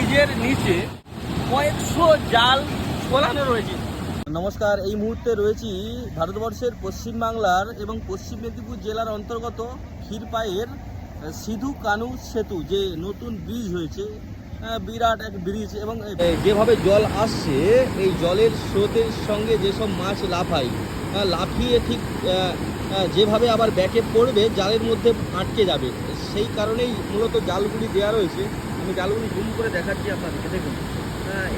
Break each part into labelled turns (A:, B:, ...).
A: ব্রিজের নিচে কয়েকশো জাল ঝোলানো রয়েছে।
B: নমস্কার, এই মুহূর্তে রয়েছি ভারতবর্ষের পশ্চিমবাংলার এবং পশ্চিম মেদিনীপুর জেলার অন্তর্গত ক্ষীরপাইয়ের সিধু কানু সেতু, যে নতুন ব্রিজ হয়েছে, বিরাট এক ব্রিজ। এবং যেভাবে জল আসছে, এই জলের স্রোতের সঙ্গে যেসব মাছ লাফায়, লাফিয়ে ঠিক যেভাবে আবার ব্যাকে পড়বে, জালের মধ্যে আটকে যাবে। সেই কারণেই মূলত জালগুলি দেওয়া রয়েছে। আমি জালগুলি জুম করে দেখাচ্ছি আপনাদেরকে। দেখুন,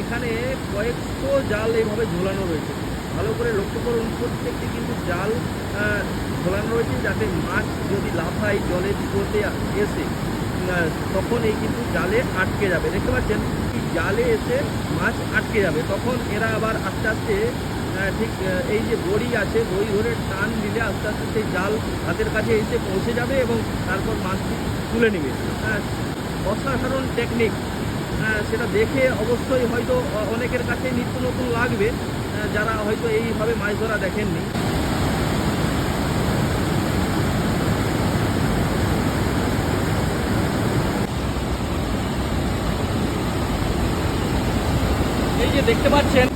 B: এখানে কয়েকশো জাল এইভাবে ঝোলানো রয়েছে। ভালো করে লক্ষ্য করুন, প্রত্যেকটি কিন্তু জাল ঝোলানো রয়েছে, যাতে মাছ যদি লাফায় জলের স্রোতে এসে তখন এই কিন্তু জালে আটকে যাবে। দেখতে পাচ্ছেন, এই জালে এসে মাছ আটকে যাবে, তখন এরা আবার আস্তে আস্তে ঠিক এই যে দড়ি আছে, দড়ি ধরে টান দিলে আস্তে আস্তে সেই জাল হাতের কাছে এসে পৌঁছে যাবে এবং তারপর মাছটি তুলে নেবে। অসাধারণ টেকনিক। সেটা দেখে অবশ্যই হয়তো অনেকের কাছে নিত্য নতুন লাগবে, যারা হয়তো এইভাবে মাছ ধরা দেখেননি। এই যে দেখতে পাচ্ছেন,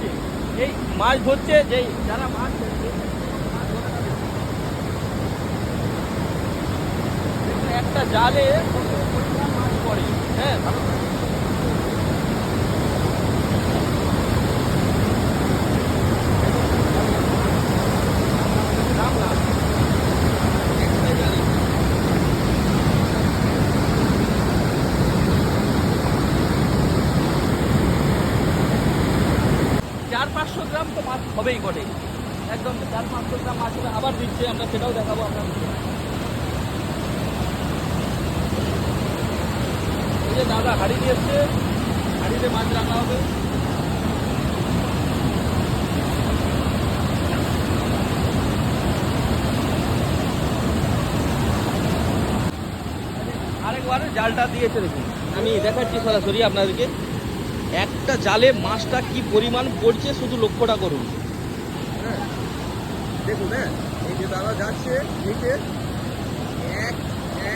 B: এই মাছ ধরছে, যেই যারা মাছ ধরছে, একটা জালে মাছ পড়ে। হ্যাঁ, ভালো। চার 500 গ্রাম তো মাছ হবেই বটে, একদম 400-500 গ্রাম মাছ আবার দিচ্ছে, আমরা সেটাও দেখাবো আপনাদের। এই যে দাদা হাঁড়ি নিয়ে এসছে, হাঁড়িতে মাছ রাখা হবে। আরেকবার জালটা দিয়েছে, দেখুন আমি দেখাচ্ছি সরাসরি আপনাদেরকে। একটা জালে মাছটা কি পরিমাণ পড়ছে শুধু লক্ষ্যটা করুন। হ্যাঁ দেখুন, হ্যাঁ এই যে দাদা যাচ্ছে নিচে,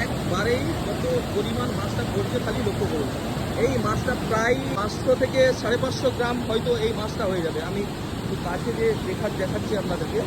B: একবারেই কত পরিমাণ মাছটা পড়ছে খালি লক্ষ্য করুন। এই মাছটা প্রায় 500 থেকে 550 গ্রাম হয়তো এই মাছটা হয়ে যাবে। আমি একটু কাছে যে দেখাচ্ছি আপনাদেরকে।